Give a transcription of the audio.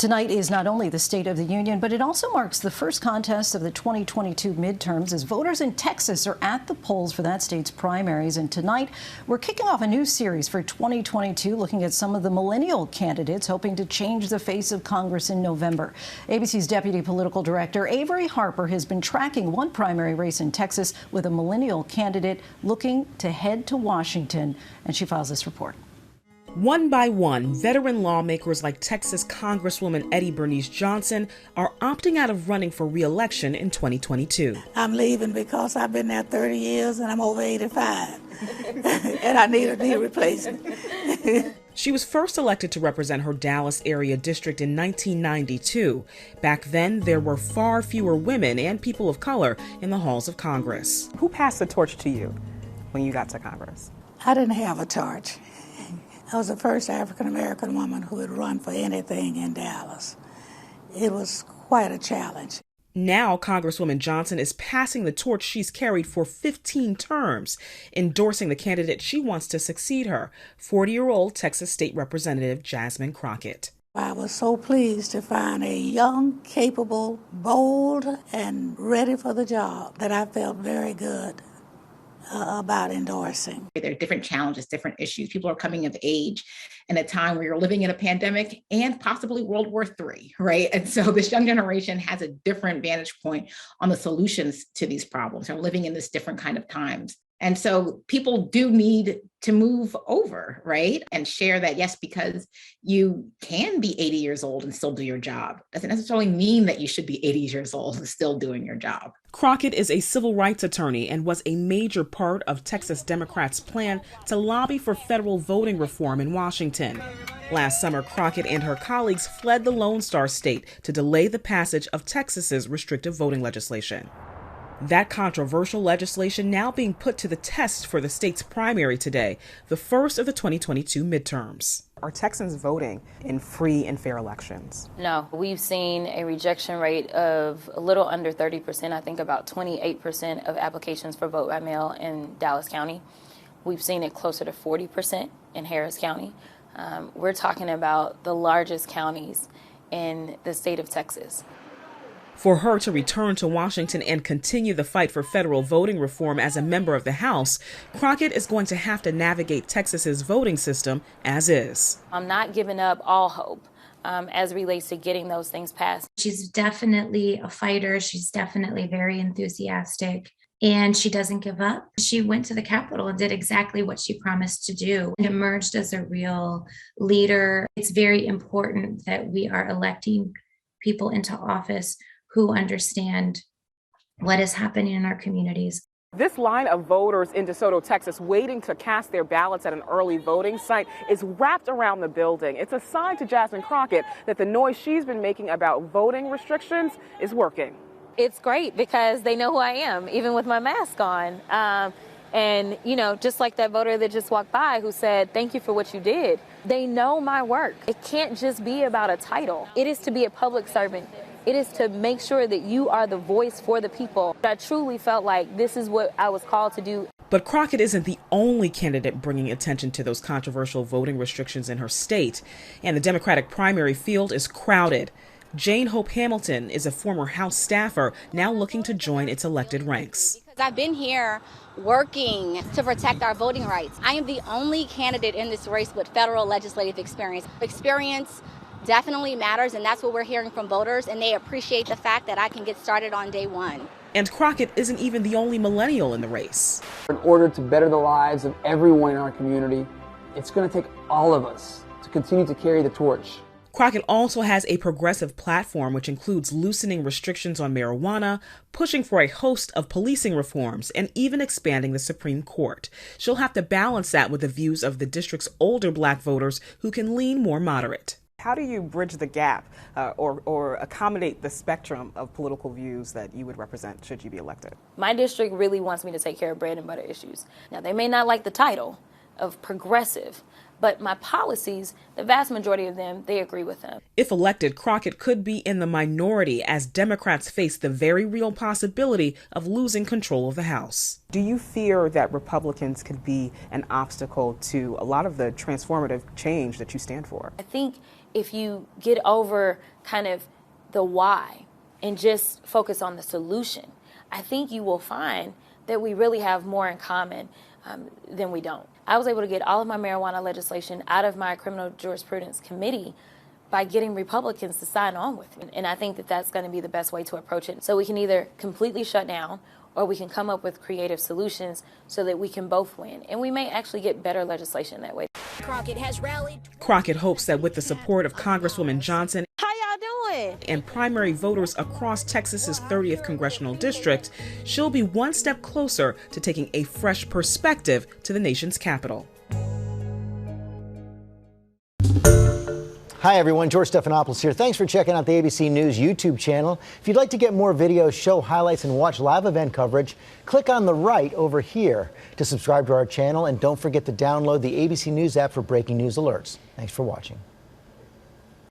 Tonight is not only the State of the Union, but it also marks the first contest of the 2022 midterms as voters in Texas are at the polls for that state's primaries. And tonight, we're kicking off a new series for 2022, looking at some of the millennial candidates hoping to change the face of Congress in November. ABC's Deputy Political Director, Averi Harper, has been tracking one primary race in Texas with a millennial candidate looking to head to Washington. And she files this report. One by one, veteran lawmakers like Texas Congresswoman Bernice Johnson are opting out of running for re-election in 2022. I'm leaving because I've been there 30 years and I'm over 85. And I need a knee replacement. She was first elected to represent her Dallas area district in 1992. Back then, there were far fewer women and people of color in the halls of Congress. Who passed the torch to you when you got to Congress? I didn't have a torch. I was the first African-American woman who had run for anything in Dallas. It was quite a challenge. Now, Congresswoman Johnson is passing the torch she's carried for 15 terms, endorsing the candidate she wants to succeed her, 40-year-old Texas State Representative Jasmine Crockett. I was so pleased to find a young, capable, bold, and ready for the job that I felt very good about endorsing. There are different challenges, different issues. People are coming of age in a time where you're living in a pandemic and possibly World War III, right? And so this young generation has a different vantage point on the solutions to these problems. They're living in this different kind of times. And so people do need to move over, right? And share that, yes, because you can be 80 years old and still do your job. Doesn't necessarily mean that you should be 80 years old and still doing your job. Crockett is a civil rights attorney and was a major part of Texas Democrats' plan to lobby for federal voting reform in Washington. Last summer, Crockett and her colleagues fled the Lone Star State to delay the passage of Texas's restrictive voting legislation. That controversial legislation now being put to the test for the state's primary today, the first of the 2022 midterms. Are Texans voting in free and fair elections? No, we've seen a rejection rate of a little under 30%, I think about 28% of applications for vote by mail in Dallas County. We've seen it closer to 40% in Harris County. We're talking about the largest counties in the state of Texas. For her to return to Washington and continue the fight for federal voting reform as a member of the House, Crockett is going to have to navigate Texas's voting system as is. I'm not giving up all hope as relates to getting those things passed. She's definitely a fighter. She's definitely very enthusiastic, and she doesn't give up. She went to the Capitol and did exactly what she promised to do and emerged as a real leader. It's very important that we are electing people into office who understand what is happening in our communities. This line of voters in DeSoto, Texas, waiting to cast their ballots at an early voting site is wrapped around the building. It's a sign to Jasmine Crockett that the noise she's been making about voting restrictions is working. It's great because they know who I am, even with my mask on. And, you know, just like that voter that just walked by who said, thank you for what you did. They know my work. It can't just be about a title. It is to be a public servant. It is to make sure that you are the voice for the people. I truly felt like this is what I was called to do. But Crockett isn't the only candidate bringing attention to those controversial voting restrictions in her state, and the Democratic primary field is crowded. Jane Hope Hamilton is a former House staffer now looking to join its elected ranks. I've been here working to protect our voting rights. I am the only candidate in this race with federal legislative experience. Experience definitely matters, and that's what we're hearing from voters, and they appreciate the fact that I can get started on day one. And Crockett isn't even the only millennial in the race. In order to better the lives of everyone in our community, it's going to take all of us to continue to carry the torch. Crockett also has a progressive platform which includes loosening restrictions on marijuana, pushing for a host of policing reforms, and even expanding the Supreme Court. She'll have to balance that with the views of the district's older black voters who can lean more moderate. How do you bridge the gap or accommodate the spectrum of political views that you would represent should you be elected? My district really wants me to take care of bread and butter issues. Now, they may not like the title, of progressive. But my policies, the vast majority of them, they agree with them. If elected, Crockett could be in the minority as Democrats face the very real possibility of losing control of the House. Do you fear that Republicans could be an obstacle to a lot of the transformative change that you stand for? I think if you get over kind of the why and just focus on the solution, I think you will find that we really have more in common than we don't. I was able to get all of my marijuana legislation out of my criminal jurisprudence committee by getting Republicans to sign on with me. And I think that that's going to be the best way to approach it. So we can either completely shut down or we can come up with creative solutions so that we can both win. And we may actually get better legislation that way. Crockett has rallied. Crockett hopes that with the support of Congresswoman Johnson Doing? and primary voters across Texas's 30th congressional district, she'll be one step closer to taking a fresh perspective to the nation's capital. Hi everyone, George Stephanopoulos here. Thanks for checking out the ABC News YouTube channel. If you'd like to get more videos, show highlights, and watch live event coverage, click on the right over here to subscribe to our channel, and don't forget to download the ABC News app for breaking news alerts. Thanks for watching.